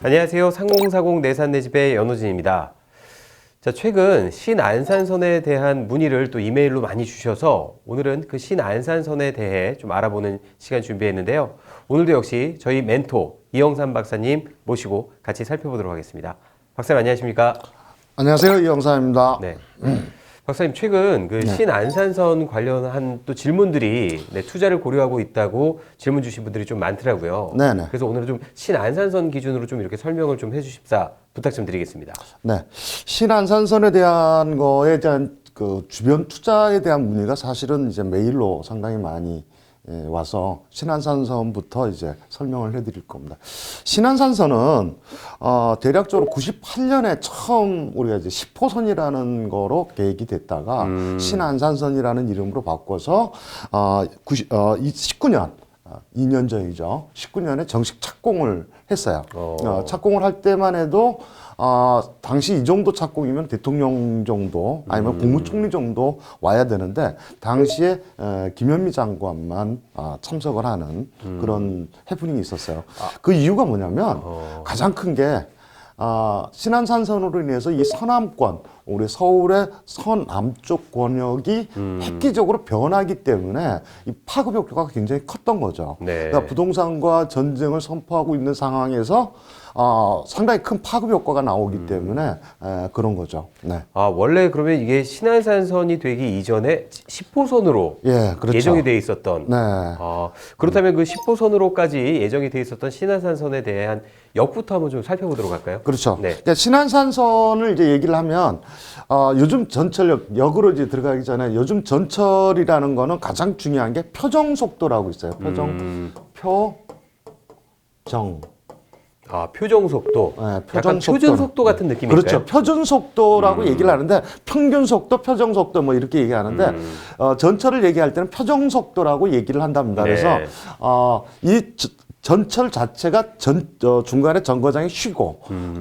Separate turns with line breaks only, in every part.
안녕하세요. 3040 내산 내 집의 연호진입니다. 자, 최근 신안산선에 대한 문의를 또 이메일로 많이 주셔서 오늘은 그 신안산선에 대해 좀 알아보는 시간 준비했는데요. 오늘도 역시 저희 멘토 이영삼 박사님 모시고 같이 살펴보도록 하겠습니다. 박사님 안녕하십니까?
안녕하세요. 이영삼입니다.
네. 박사님 최근 그 신안산선 관련한 또 질문들이 투자를 고려하고 있다고 질문 주신 분들이 좀 많더라고요.
네네.
그래서 오늘은 좀 신안산선 기준으로 좀 이렇게 설명을 좀 해주십사 부탁 좀 드리겠습니다.
네. 신안산선에 대한 거에 대한 그 주변 투자에 대한 문의가 사실은 이제 메일로 상당히 많이 와서 신안산선부터 이제 설명을 해드릴 겁니다. 신안산선은 대략적으로 98년에 처음 우리가 이제 10호선이라는 거로 계획이 됐다가 신안산선이라는 이름으로 바꿔서 19년 2년 전이죠. 19년에 정식 착공을 했어요. 착공을 할 때만 해도 당시 이 정도 착공이면 대통령 정도 아니면 국무총리 정도 와야 되는데 당시에 김현미 장관만 참석을 하는 그런 해프닝이 있었어요. 그 이유가 뭐냐면 가장 큰 게 신안산선으로 인해서 이 서남권, 우리 서울의 서남쪽 권역이 획기적으로 변하기 때문에 이 파급 효과가 굉장히 컸던 거죠.
네.
그러니까 부동산과 전쟁을 선포하고 있는 상황에서 상당히 큰 파급 효과가 나오기 때문에 그런 거죠. 네.
원래 그러면 이게 신안산선이 되기 이전에 10호선으로
예, 그렇죠.
예정이 돼 있었던.
네.
그렇다면 그 10호선으로까지 예정이 돼 있었던 신안산선에 대한 역부터 한번 좀 살펴보도록 할까요?
그렇죠.
네.
그러니까 신안산선을 이제 얘기를 하면 요즘 역으로 이제 들어가기 전에 요즘 전철이라는 거는 가장 중요한 게 표정 속도라고 있어요. 표정.
표정 속도.
네,
약간 표준 속도 같은 느낌일까요?
그렇죠. 표준 속도라고 얘기를 하는데 평균 속도, 표정 속도 뭐 이렇게 얘기하는데 전철을 얘기할 때는 표정 속도라고 얘기를 한답니다.
네.
그래서 이 전철 자체가 중간에 정거장에 쉬고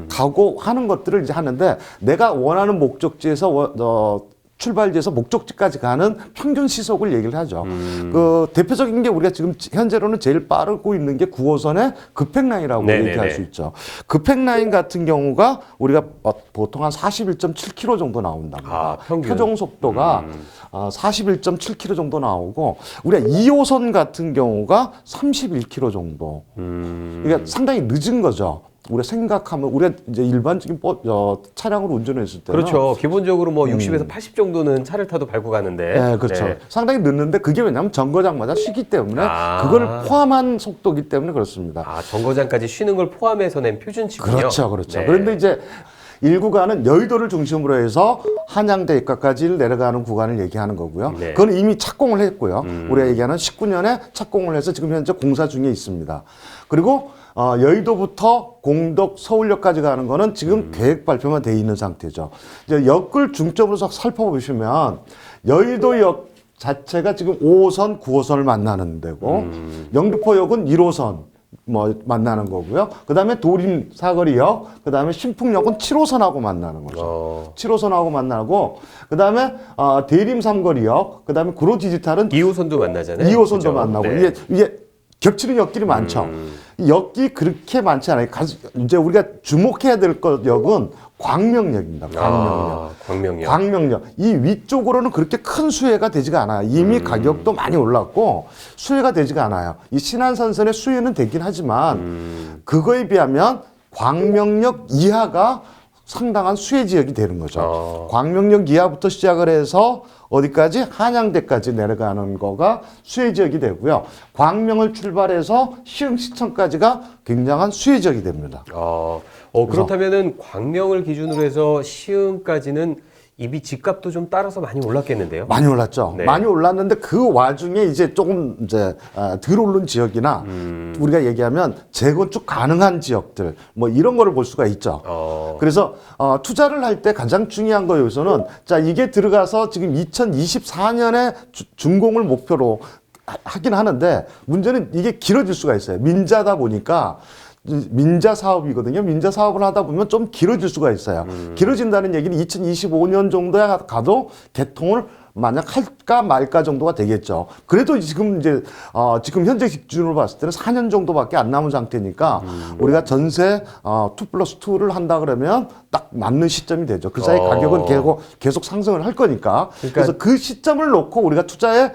가고 하는 것들을 이제 하는데 내가 원하는 목적지에서 출발지에서 목적지까지 가는 평균 시속을 얘기를 하죠. 그 대표적인 게 우리가 지금 현재로는 제일 빠르고 있는 게 9호선의 급행라인이라고 얘기할 수 있죠. 급행라인 같은 경우가 우리가 보통 한 41.7km 정도 나온답니다. 표정 속도가 41.7km 정도 나오고 우리가 2호선 같은 경우가 31km 정도. 그러니까 상당히 늦은 거죠. 우리가 생각하면 우리가 이제 일반적인 차량으로 운전했을 때는
그렇죠. 기본적으로 뭐 60에서 80 정도는 차를 타도 밟고 가는데.
네, 그렇죠.
네.
상당히 늦는데 그게 왜냐하면 정거장마다 쉬기 때문에 그걸 포함한 속도이기 때문에 그렇습니다.
정거장까지 쉬는 걸 포함해서 낸 표준치군요.
그렇죠, 그렇죠.
네.
그런데 이제 일구간은 여의도를 중심으로 해서 한양대입까지 내려가는 구간을 얘기하는 거고요.
네.
그건 이미 착공을 했고요. 우리가 얘기하는 19년에 착공을 해서 지금 현재 공사 중에 있습니다. 그리고 여의도부터 공덕, 서울역까지 가는 거는 지금 계획 발표만 돼 있는 상태죠. 이제 역을 중점으로 살펴보시면 여의도역 자체가 지금 5호선, 9호선을 만나는 데고 영등포역은 1호선 만나는 거고요. 그 다음에 도림 사거리역, 그 다음에 신풍역은 7호선하고 만나는 거죠. 7호선하고 만나고, 그 다음에 대림 삼거리역, 그 다음에 구로 디지털은
2호선도 만나잖아요.
2호선도
그렇죠?
만나고
네.
이게 겹치는 역길이 많죠. 역이 그렇게 많지 않아요. 이제 우리가 주목해야 될 역은 광명역입니다. 광명역. 광명역. 이 위쪽으로는 그렇게 큰 수혜가 되지가 않아요. 이미 가격도 많이 올랐고 수혜가 되지가 않아요. 이 신안산선의 수혜는 되긴 하지만 그거에 비하면 광명역 이하가 상당한 수혜 지역이 되는 거죠. 광명역 이하부터 시작을 해서 어디까지? 한양대까지 내려가는 거가 수혜 지역이 되고요. 광명을 출발해서 시흥시청까지가 굉장한 수혜 지역이 됩니다.
그렇다면은 광명을 기준으로 해서 시흥까지는 이미 집값도 좀 따라서 많이 올랐겠는데요?
많이 올랐죠.
네.
많이 올랐는데 그 와중에 이제 조금 이제 덜 오른 지역이나 우리가 얘기하면 재건축 가능한 지역들 뭐 이런 거를 볼 수가 있죠. 그래서 투자를 할 때 가장 중요한 거 여기서는 자 이게 들어가서 지금 2024년에 준공을 목표로 하긴 하는데 문제는 이게 길어질 수가 있어요. 민자다 보니까 민자 사업이거든요. 민자 사업을 하다 보면 좀 길어질 수가 있어요. 길어진다는 얘기는 2025년 정도에 가도 개통을 만약 할까 말까 정도가 되겠죠. 그래도 지금 지금 현재 기준으로 봤을 때는 4년 정도밖에 안 남은 상태니까 우리가 전세 2+2를 한다 그러면 딱 맞는 시점이 되죠. 그 사이 가격은 계속 상승을 할 거니까. 그래서 그 시점을 놓고 우리가 투자에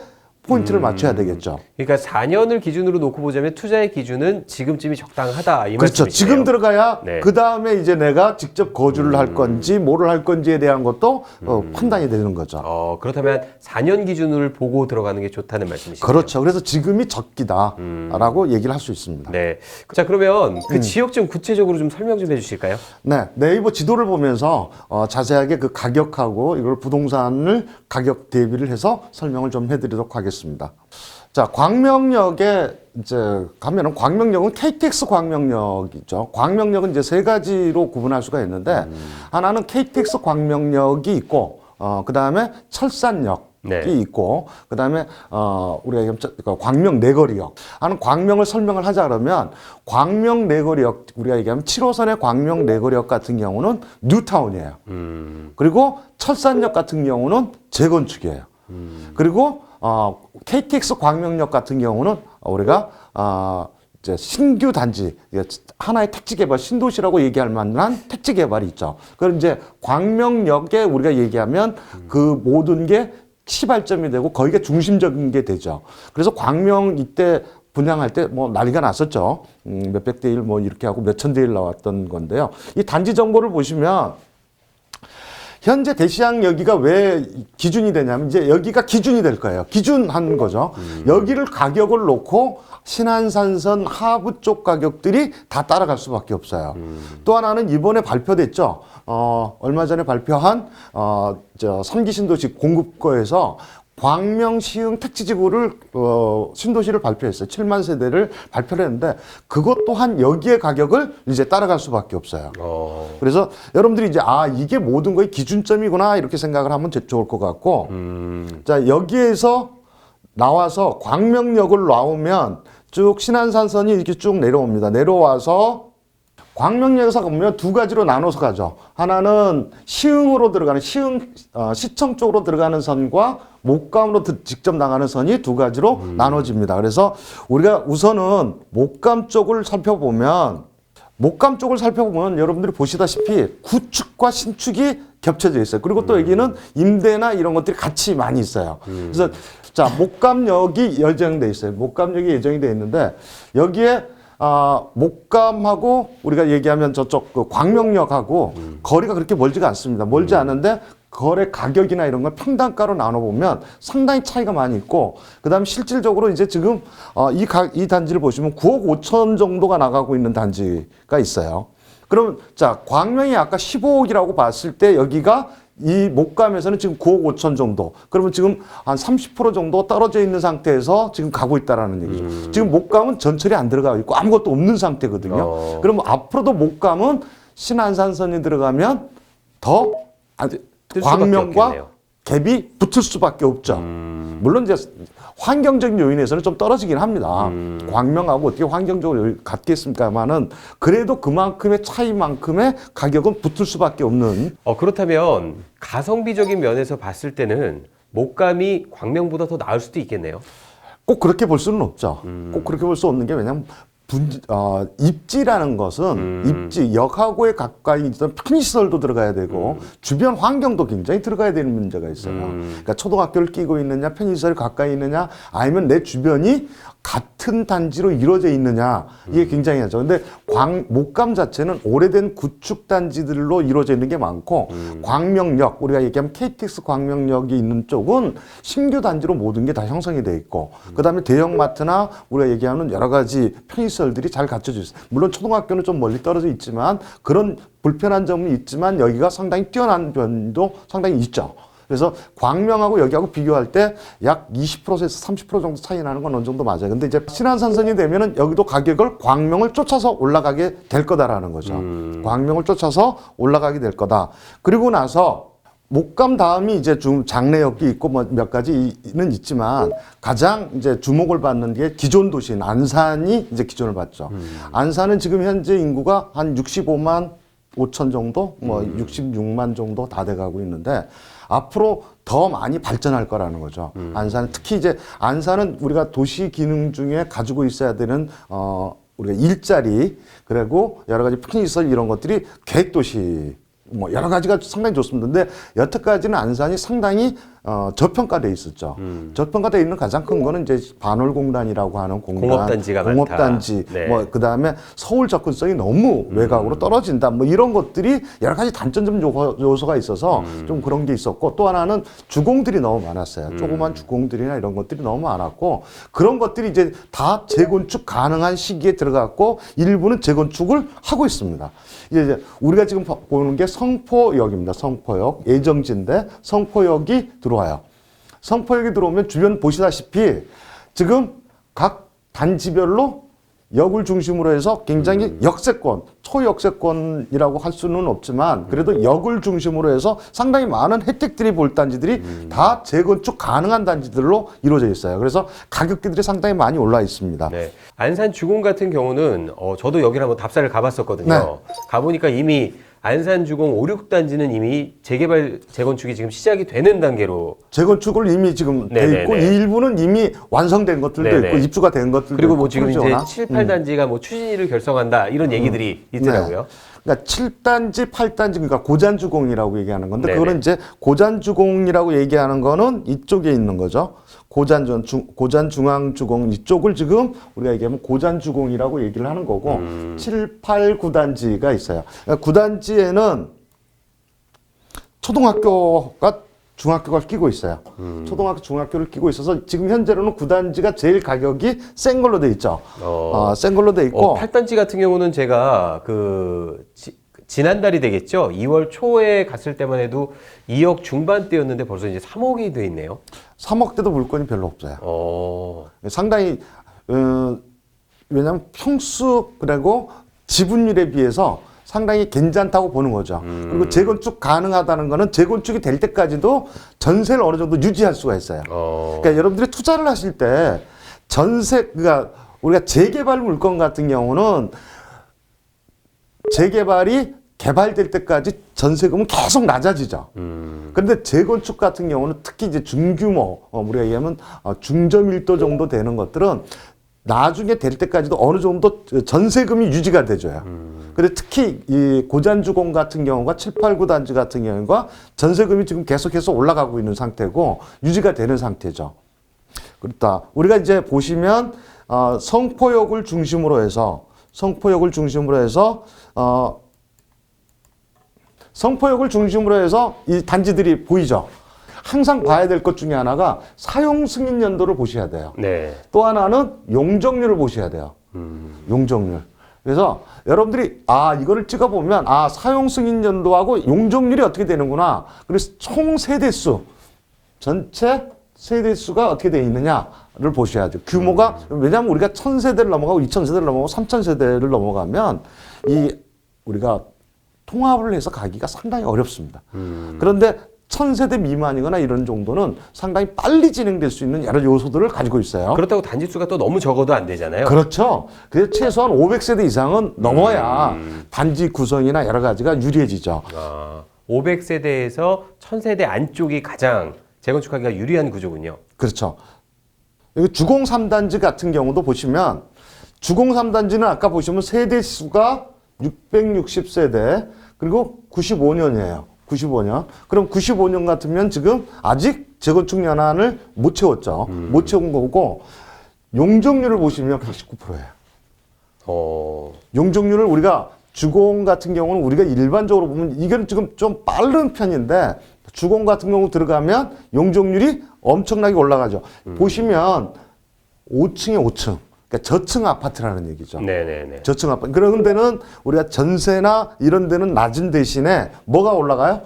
포인트를 맞춰야 되겠죠.
그러니까 4년을 기준으로 놓고 보자면 투자의 기준은 지금쯤이 적당하다 이
그렇죠.
말씀이시네요.
지금 들어가야
네.
그 다음에 이제 내가 직접 거주를 할 건지 뭐를 할 건지에 대한 것도 판단이 되는 거죠.
그렇다면 4년 기준을 보고 들어가는 게 좋다는 말씀이시죠?
그렇죠. 그래서 지금이 적기다라고 얘기를 할 수 있습니다.
네. 자, 그러면 그 지역 좀 구체적으로 좀 설명 좀 해주실까요?
네, 네이버 지도를 보면서 자세하게 그 가격하고 이걸 부동산을 가격 대비를 해서 설명을 좀 해드리도록 하겠습니다. 자, 광명역에 이제 가면은 광명역은 KTX 광명역이죠. 광명역은 이제 세 가지로 구분할 수가 있는데 하나는 KTX 광명역이 있고 그 다음에 철산역이
네.
있고 그 다음에 우리가 얘기하면 광명 내거리역 하는 광명을 설명을 하자 그러면 광명 내거리역 우리가 얘기하면 7호선의 광명 내거리역 같은 경우는 뉴타운이에요. 그리고 철산역 같은 경우는 재건축이에요. 그리고 KTX 광명역 같은 경우는 우리가 이제 신규 단지 하나의 택지 개발 신도시라고 얘기할 만한 택지 개발이 있죠. 그럼 이제 광명역에 우리가 얘기하면 그 모든 게 시발점이 되고 거기가 중심적인 게 되죠. 그래서 광명 이때 분양할 때 뭐 난리가 났었죠. 몇백 대 일 뭐 이렇게 하고 몇천 대 일 나왔던 건데요. 이 단지 정보를 보시면 현재 대시양여기가 왜 기준이 되냐면 이제 여기가 기준이 될 거예요. 기준한 거죠. 여기를 가격을 놓고 신안산선 하부 쪽 가격들이 다 따라갈 수밖에 없어요. 또 하나는 이번에 발표됐죠. 얼마 전에 발표한 3기 신도시 공급거에서 광명 시흥 택지지구를 신도시를 발표했어요. 7만 세대를 발표를 했는데 그것 또한 여기에 가격을 이제 따라갈 수밖에 없어요. 그래서 여러분들이 이제 이게 모든 거의 기준점이구나 이렇게 생각을 하면 좋을 것 같고 자 여기에서 나와서 광명역을 나오면 쭉 신안산선이 이렇게 쭉 내려옵니다. 내려와서 광명역에서 보면 두 가지로 나눠서 가죠. 하나는 시흥으로 들어가는 시청 쪽으로 들어가는 선과 목감으로 직접 나가는 선이 두 가지로 나눠집니다. 그래서 우리가 우선은 목감 쪽을 살펴보면 여러분들이 보시다시피 구축과 신축이 겹쳐져 있어요. 그리고 또 여기는 임대나 이런 것들이 같이 많이 있어요. 그래서 자 목감역이 예정돼 있어요. 목감역이 예정이 돼 있는데 여기에 목감하고 우리가 얘기하면 저쪽 그 광명역하고 거리가 그렇게 멀지가 않습니다. 멀지 않은데 거래 가격이나 이런 걸 평당가로 나눠보면 상당히 차이가 많이 있고 그다음에 실질적으로 이제 지금 이 단지를 보시면 9억 5천 정도가 나가고 있는 단지가 있어요. 그럼 자 광명이 아까 15억이라고 봤을 때 여기가 이 목감에서는 지금 9억 5천 정도. 그러면 지금 한 30% 정도 떨어져 있는 상태에서 지금 가고 있다라는 얘기죠. 지금 목감은 전철이 안 들어가고 있고 아무것도 없는 상태거든요. 그러면 앞으로도 목감은 신안산선이 들어가면 더 광명과 갭이 붙을 수밖에 없죠. 물론 이제 환경적인 요인에서는 좀 떨어지긴 합니다. 광명하고 어떻게 환경적으로 같겠습니까만은 그래도 그만큼의 차이만큼의 가격은 붙을 수밖에 없는.
그렇다면 가성비적인 면에서 봤을 때는 목감이 광명보다 더 나을 수도 있겠네요.
꼭 그렇게 볼 수는 없죠. 꼭 그렇게 볼 수 없는 게 왜냐하면 입지라는 것은 입지, 역하고에 가까이 있던 편의시설도 들어가야 되고 주변 환경도 굉장히 들어가야 되는 문제가 있어요. 그러니까 초등학교를 끼고 있느냐, 편의시설이 가까이 있느냐, 아니면 내 주변이 같은 단지로 이루어져 있느냐, 이게 굉장히 하죠. 근데 목감 자체는 오래된 구축 단지들로 이루어져 있는 게 많고 광명역, 우리가 얘기하면 KTX 광명역이 있는 쪽은 신규 단지로 모든 게 다 형성이 돼 있고 그다음에 대형마트나 우리가 얘기하는 여러 가지 편의시설들이 잘 갖춰져 있어요. 물론 초등학교는 좀 멀리 떨어져 있지만 그런 불편한 점은 있지만 여기가 상당히 뛰어난 면도 상당히 있죠. 그래서 광명하고 여기하고 비교할 때 약 20%에서 30% 정도 차이 나는 건 어느 정도 맞아요. 근데 이제 신안산선이 되면은 여기도 가격을 광명을 쫓아서 올라가게 될 거다라는 거죠. 광명을 쫓아서 올라가게 될 거다. 그리고 나서 목감 다음이 이제 좀 장래역이 있고 뭐 몇 가지는 있지만 가장 이제 주목을 받는 게 기존 도시인 안산이 이제 기존을 받죠. 안산은 지금 현재 인구가 한 65만 5천 정도, 뭐 66만 정도 다 돼가고 있는데 앞으로 더 많이 발전할 거라는 거죠. 안산은 특히 이제 안산은 우리가 도시 기능 중에 가지고 있어야 되는 우리가 일자리 그리고 여러 가지 편의시설 이런 것들이 계획도시 뭐 여러 가지가 상당히 좋습니다. 근데 여태까지는 안산이 상당히 저평가돼 있었죠. 저평가돼 있는 가장 큰 거는 이제 반월공단이라고 하는 공단,
공업단지가
공업단지,
많다. 네.
뭐 그다음에 서울 접근성이 너무 외곽으로 떨어진다. 뭐 이런 것들이 여러 가지 단점점 요소가 있어서 좀 그런 게 있었고 또 하나는 주공들이 너무 많았어요. 조그만 주공들이나 이런 것들이 너무 많았고 그런 것들이 이제 다 재건축 가능한 시기에 들어갔고 일부는 재건축을 하고 있습니다. 이제 우리가 지금 보는 게 성포역입니다. 성포역 예정지인데 성포역이 들어와요. 성포역이 들어오면 주변 보시다시피 지금 각 단지별로 역을 중심으로 해서 굉장히 역세권, 초역세권이라고 할 수는 없지만 그래도 역을 중심으로 해서 상당히 많은 혜택들이 볼 단지들이 다 재건축 가능한 단지들로 이루어져 있어요. 그래서 가격대들이 상당히 많이 올라 있습니다.
네. 안산 주공 같은 경우는 저도 여기를 한번 답사를 가봤었거든요.
네.
가보니까 이미 안산 주공 5, 6단지는 이미 재개발, 재건축이 지금 시작이 되는 단계로
재건축을 이미 지금 돼 있고
네네네.
일부는 이미 완성된 것들도
네네.
있고 입주가 된 것들도
그리고
있고
뭐 지금 이제
프로지오나.
7, 8단지가 뭐 추진위를 결성한다 이런 얘기들이 있더라고요.
네. 그러니까 7단지, 8단지 그러니까 고잔주공이라고 얘기하는 건데
네네.
그거는 이제 고잔주공이라고 얘기하는 거는 이쪽에 있는 거죠. 고잔중앙주공 이쪽을 지금 우리가 얘기하면 고잔주공이라고 얘기를 하는 거고 7, 8, 9단지가 있어요. 그러니까 9단지에는 초등학교가 중학교가 끼고 있어요. 초등학교, 중학교를 끼고 있어서 지금 현재로는 9단지가 제일 가격이 센 걸로 돼 있죠. 센 걸로 돼 있고
8단지 같은 경우는 제가 지난달이 되겠죠. 2월 초에 갔을 때만 해도 2억 중반대였는데 벌써 이제 3억이 돼 있네요.
3억대도 물건이 별로 없어요. 상당히 왜냐하면 평수 그리고 지분율에 비해서 상당히 괜찮다고 보는 거죠. 그리고 재건축 가능하다는 거는 재건축이 될 때까지도 전세를 어느 정도 유지할 수가 있어요. 그러니까 여러분들이 투자를 하실 때 전세, 그러니까 우리가 재개발 물건 같은 경우는 재개발이 개발될 때까지 전세금은 계속 낮아지죠. 그런데 재건축 같은 경우는 특히 이제 중규모, 우리가 얘기하면 중저밀도 정도 되는 것들은 나중에 될 때까지도 어느 정도 전세금이 유지가 되줘요. 근데 특히 이 고잔주공 같은 경우가 7, 8, 9단지 같은 경우가 전세금이 지금 계속해서 올라가고 있는 상태고 유지가 되는 상태죠. 그렇다. 우리가 이제 보시면 성포역을 중심으로 해서 이 단지들이 보이죠. 항상 봐야 될 것 중에 하나가 사용 승인 연도를 보셔야 돼요.
네.
또 하나는 용적률을 보셔야 돼요. 용적률. 그래서 여러분들이 이거를 찍어보면 사용 승인 연도하고 용적률이 어떻게 되는구나. 그래서 총 세대수, 전체 세대수가 어떻게 되어 있느냐를 보셔야 돼요. 규모가 왜냐하면 우리가 1000세대를 넘어가고 2000세대를 넘어가고 3000세대를 넘어가면 우리가 통합을 해서 가기가 상당히 어렵습니다. 그런데 1000세대 미만이거나 이런 정도는 상당히 빨리 진행될 수 있는 여러 요소들을 가지고 있어요.
그렇다고 단지 수가 또 너무 적어도 안 되잖아요.
그렇죠. 그래서 최소한 500세대 이상은 넘어야 단지 구성이나 여러 가지가 유리해지죠.
500세대에서 1000세대 안쪽이 가장 재건축하기가 유리한 구조군요.
그렇죠. 여기 주공 3단지 같은 경우도 보시면 주공 3단지는 아까 보시면 세대 수가 660세대 그리고 95년이에요. 95년. 그럼 95년 같으면 지금 아직 재건축 연한을 못 채웠죠. 못 채운 거고 용적률을 보시면 89%예요. 용적률을 우리가 주공 같은 경우는 우리가 일반적으로 보면 이건 지금 좀 빠른 편인데 주공 같은 경우 들어가면 용적률이 엄청나게 올라가죠. 보시면 5층에 5층. 그러니까 저층 아파트라는 얘기죠.
네네네.
저층 아파트. 그런 데는 우리가 전세나 이런 데는 낮은 대신에 뭐가 올라가요?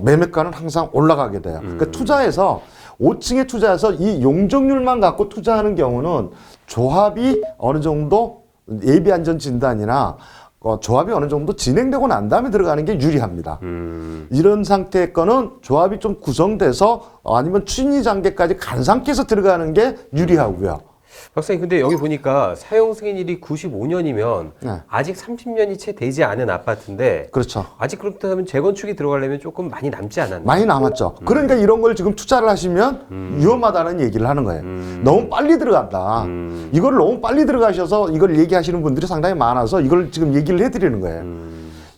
매매가는 항상 올라가게 돼요. 그러니까 투자해서 5층에 투자해서 이 용적률만 갖고 투자하는 경우는 조합이 어느 정도 예비 안전 진단이나 조합이 어느 정도 진행되고 난 다음에 들어가는 게 유리합니다. 이런 상태의 거는 조합이 좀 구성돼서 아니면 추진위 단계까지 간 상태에서 들어가는 게 유리하고요.
박사님, 근데 여기 보니까 사용 승인일이 95년이면
네.
아직 30년이 채 되지 않은 아파트인데
그렇죠.
아직 그렇다면 재건축이 들어가려면 조금 많이 남지 않았나요?
많이 남았죠. 그러니까 이런 걸 지금 투자를 하시면 위험하다는 얘기를 하는 거예요. 너무 빨리 들어간다. 이걸 너무 빨리 들어가셔서 이걸 얘기하시는 분들이 상당히 많아서 이걸 지금 얘기를 해드리는 거예요.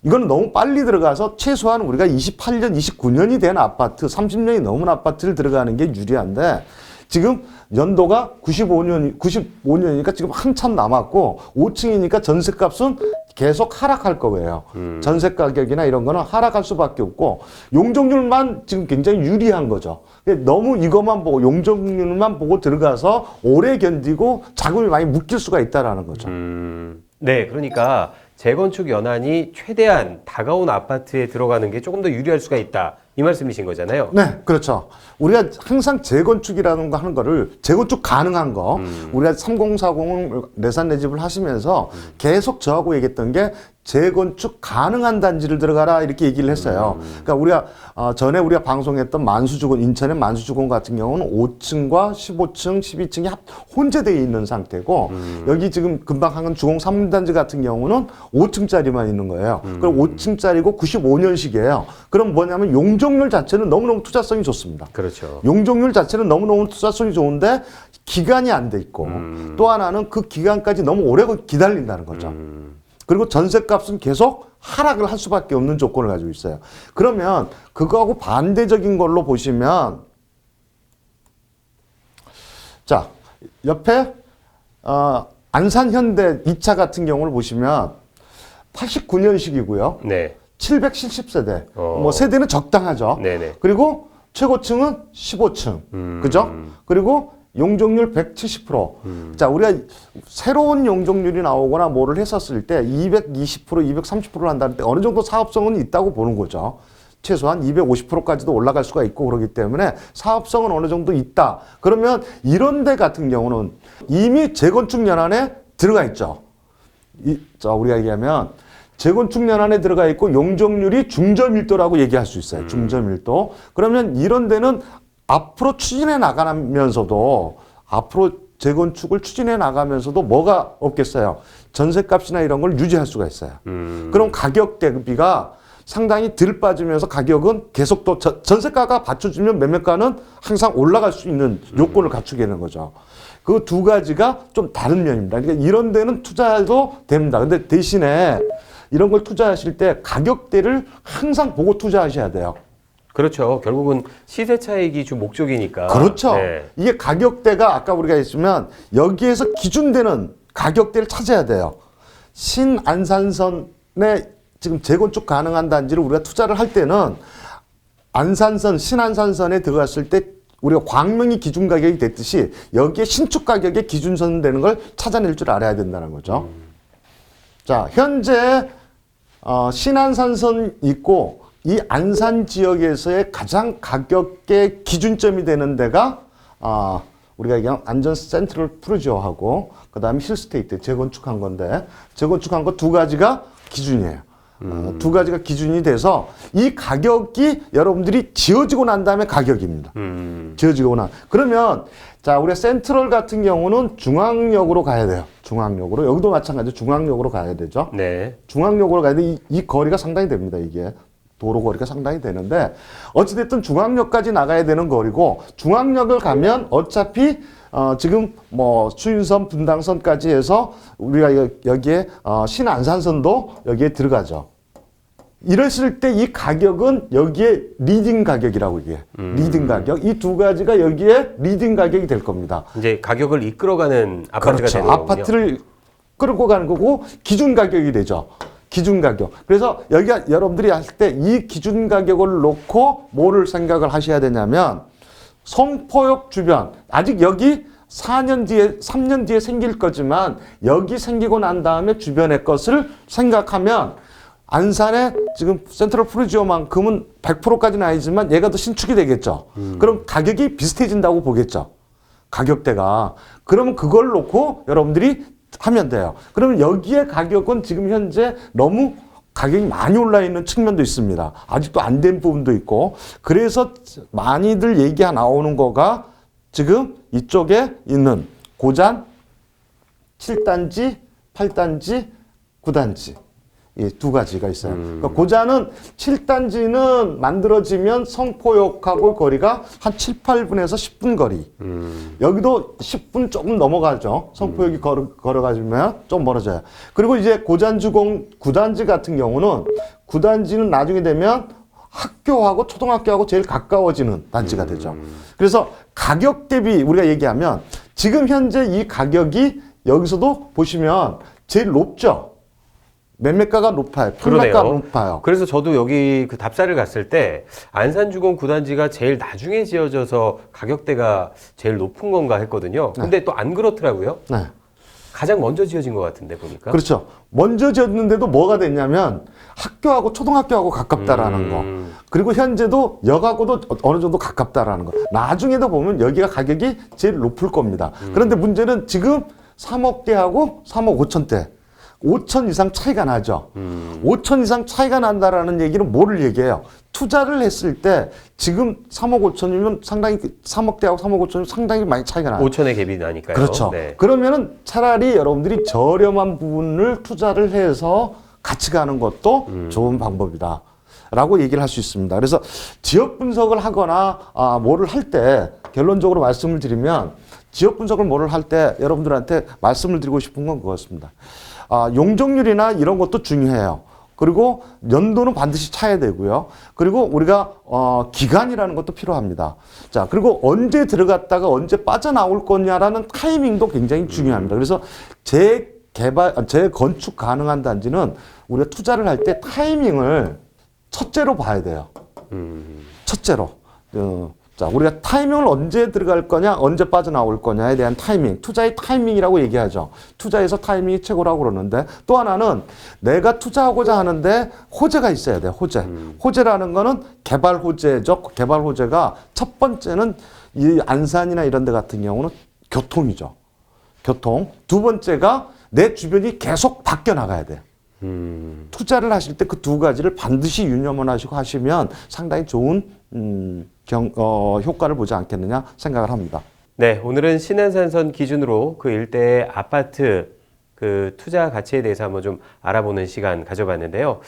이건 너무 빨리 들어가서 최소한 우리가 28년, 29년이 된 아파트, 30년이 넘은 아파트를 들어가는 게 유리한데 지금 연도가 95년이니까 지금 한참 남았고 5층이니까 전세값은 계속 하락할 거예요. 전세 가격이나 이런 거는 하락할 수밖에 없고 용적률만 지금 굉장히 유리한 거죠. 너무 이것만 보고 용적률만 보고 들어가서 오래 견디고 자금이 많이 묶일 수가 있다라는 거죠.
네, 그러니까 재건축 연한이 최대한 다가온 아파트에 들어가는 게 조금 더 유리할 수가 있다. 이 말씀이신 거잖아요.
네, 그렇죠. 우리가 항상 재건축이라는 거 하는 거를 재건축 가능한 거 우리가 3040을 내산 내집을 하시면서 계속 저하고 얘기했던 게 재건축 가능한 단지를 들어가라 이렇게 얘기를 했어요. 그러니까 우리가 전에 우리가 방송했던 만수주공 인천의 만수주공 같은 경우는 5층과 15층, 12층이 혼재되어 있는 상태고 여기 지금 금방 한 주공 3단지 같은 경우는 5층짜리만 있는 거예요. 그럼 5층짜리고 95년식이에요. 그럼 뭐냐면 용적률 자체는 너무너무 투자성이 좋습니다.
그렇죠.
용적률 자체는 너무너무 투자성이 좋은데 기간이 안 돼 있고 또 하나는 그 기간까지 너무 오래 기다린다는 거죠. 그리고 전세값은 계속 하락을 할 수밖에 없는 조건을 가지고 있어요. 그러면 그거하고 반대적인 걸로 보시면 자 옆에 안산현대 2차 같은 경우를 보시면 89년식이고요.
네.
770세대. 뭐 세대는 적당하죠.
네네.
그리고 최고층은 15층. 그죠? 그리고 용적률 170%. 자, 우리가 새로운 용적률이 나오거나 뭐를 했었을 때 220%, 230%를 한다는 때 어느 정도 사업성은 있다고 보는 거죠. 최소한 250%까지도 올라갈 수가 있고 그러기 때문에 사업성은 어느 정도 있다. 그러면 이런 데 같은 경우는 이미 재건축 연한에 들어가 있죠. 자, 우리가 얘기하면 재건축 연한에 들어가 있고 용적률이 중저밀도라고 얘기할 수 있어요. 중저밀도. 그러면 이런 데는 앞으로 추진해 나가면서도 앞으로 재건축을 추진해 나가면서도 뭐가 없겠어요? 전세값이나 이런 걸 유지할 수가 있어요. 그럼 가격 대비가 상당히 덜 빠지면서 가격은 계속 또 전세가가 받쳐주면 매매가는 항상 올라갈 수 있는 요건을 갖추게 되는 거죠. 그 두 가지가 좀 다른 면입니다. 그러니까 이런 데는 투자해도 됩니다. 근데 대신에 이런 걸 투자하실 때 가격대를 항상 보고 투자하셔야 돼요.
그렇죠. 결국은 시세 차익이 주 목적이니까.
그렇죠.
네.
이게 가격대가 아까 우리가 했으면 여기에서 기준되는 가격대를 찾아야 돼요. 신안산선에 지금 재건축 가능한 단지를 우리가 투자를 할 때는 안산선, 신안산선에 들어갔을 때 우리가 광명이 기준 가격이 됐듯이 여기에 신축 가격의 기준선 되는 걸 찾아낼 줄 알아야 된다는 거죠. 자, 현재 신안산선 있고 이 안산 지역에서의 가장 가격의 기준점이 되는 데가 우리가 얘기하는 안전 센트럴 푸르지오하고 그 다음에 힐스테이트 재건축한 건데 재건축한 거 두 가지가 기준이에요. 두 가지가 기준이 돼서 이 가격이 여러분들이 지어지고 난 다음에 가격입니다. 지어지고 난 그러면 자 우리가 센트럴 같은 경우는 중앙역으로 가야 돼요. 중앙역으로 여기도 마찬가지로 중앙역으로 가야 되죠.
네.
중앙역으로 가야 돼. 이 거리가 상당히 됩니다. 이게. 도로 거리가 상당히 되는데 어찌됐든 중앙역까지 나가야 되는 거리고 중앙역을 가면 어차피 지금 뭐 수인선 분당선까지 해서 우리가 여기에 신안산선도 여기에 들어가죠. 이랬을 때 이 가격은 여기에 리딩 가격이라고 얘기해요. 리딩 가격. 이 두 가지가 여기에 리딩 가격이 될 겁니다.
이제 가격을 이끌어가는 아파트가
그렇죠.
되는 거군요.
아파트를 끌고 가는 거고 기준 가격이 되죠. 기준 가격. 그래서 여기가 여러분들이 하실 때 이 기준 가격을 놓고 뭐를 생각을 하셔야 되냐면 성포역 주변 아직 여기 4년 뒤에 3년 뒤에 생길 거지만 여기 생기고 난 다음에 주변의 것을 생각하면 안산에 지금 센트럴 푸르지오만큼은 100%까지는 아니지만 얘가 더 신축이 되겠죠. 그럼 가격이 비슷해진다고 보겠죠. 가격대가. 그러면 그걸 놓고 여러분들이 하면 돼요. 그러면 여기에 가격은 지금 현재 너무 가격이 많이 올라 있는 측면도 있습니다. 아직도 안 된 부분도 있고. 그래서 많이들 얘기가 나오는 거가 지금 이쪽에 있는 고잔 7단지, 8단지, 9단지. 이 두 가지가 있어요. 그러니까 고잔은 7단지는 만들어지면 성포역하고 거리가 한 7, 8분에서 10분 거리. 여기도 10분 조금 넘어가죠. 성포역이 걸어가지면 좀 멀어져요. 그리고 이제 고잔주공 9단지 같은 경우는 9단지는 나중에 되면 학교하고 초등학교하고 제일 가까워지는 단지가 되죠. 그래서 가격 대비 우리가 얘기하면 지금 현재 이 가격이 여기서도 보시면 제일 높죠. 매매가가 높아요. 판매가가 높아요.
그래서 저도 여기 그 답사를 갔을 때 안산주공 9단지가 제일 나중에 지어져서 가격대가 제일 높은 건가 했거든요. 근데 또 안 그렇더라고요.
네.
가장 먼저 지어진 것 같은데 보니까.
그렇죠. 먼저 지었는데도 뭐가 됐냐면 학교하고 초등학교하고 가깝다라는 거. 그리고 현재도 역하고도 어느 정도 가깝다라는 거. 나중에도 보면 여기가 가격이 제일 높을 겁니다. 그런데 문제는 지금 3억대하고 3억 5천대. 5천 이상 차이가 나죠. 5천 이상 차이가 난다라는 얘기는 뭐를 얘기해요? 투자를 했을 때 지금 3억 5천이면 상당히 3억대하고 3억 5천이면 상당히 많이 차이가 나요.
5천의 갭이 나니까요.
그렇죠.
네.
그러면은 차라리 여러분들이 저렴한 부분을 투자를 해서 같이 가는 것도 좋은 방법이다. 라고 얘기를 할 수 있습니다. 그래서 지역 분석을 하거나 뭐를 할 때 결론적으로 말씀을 드리면 지역 분석을 뭐를 할 때 여러분들한테 말씀을 드리고 싶은 건 그렇습니다. 용적률이나 이런 것도 중요해요. 그리고 연도는 반드시 차야 되고요. 그리고 우리가 기간이라는 것도 필요합니다. 자, 그리고 언제 들어갔다가 언제 빠져나올 거냐라는 타이밍도 굉장히 중요합니다. 그래서 재건축 가능한 단지는 우리가 투자를 할 때 타이밍을 첫째로 봐야 돼요. 첫째로. 자, 우리가 타이밍을 언제 들어갈 거냐, 언제 빠져나올 거냐에 대한 타이밍, 투자의 타이밍이라고 얘기하죠. 투자에서 타이밍이 최고라고 그러는데 또 하나는 내가 투자하고자 하는데 호재가 있어야 돼요. 호재. 호재라는 거는 개발 호재죠. 개발 호재가 첫 번째는 이 안산이나 이런 데 같은 경우는 교통이죠. 교통. 두 번째가 내 주변이 계속 바뀌어 나가야 돼요. 투자를 하실 때 그 두 가지를 반드시 유념을 하시고 하시면 상당히 좋은 효과를 보지 않겠느냐 생각을 합니다.
네, 오늘은 신안산선 기준으로 그 일대의 아파트 그 투자 가치에 대해서 한번 좀 알아보는 시간 가져봤는데요.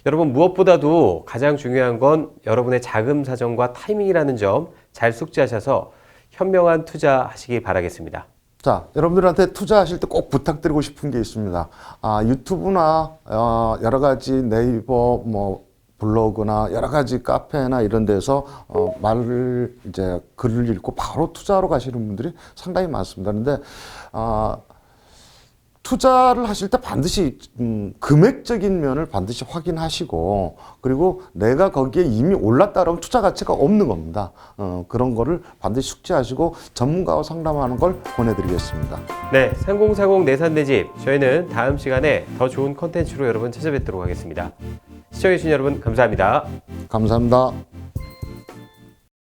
여러분 무엇보다도 가장 중요한 건 여러분의 자금 사정과 타이밍이라는 점 잘 숙지하셔서 현명한 투자하시기 바라겠습니다.
자, 여러분들한테 투자하실 때 꼭 부탁드리고 싶은 게 있습니다. 유튜브나 여러 가지 네이버 블로그나 여러 가지 카페나 이런 데서 글을 읽고 바로 투자하러 가시는 분들이 상당히 많습니다. 그런데 투자를 하실 때 반드시 금액적인 면을 반드시 확인하시고 그리고 내가 거기에 이미 올랐다 그러면 투자 가치가 없는 겁니다. 그런 거를 반드시 숙지하시고 전문가와 상담하는 걸 권해드리겠습니다.
네, 3040 내산 내 집. 저희는 다음 시간에 더 좋은 컨텐츠로 여러분 찾아뵙도록 하겠습니다. 시청해주신 여러분 감사합니다.
감사합니다.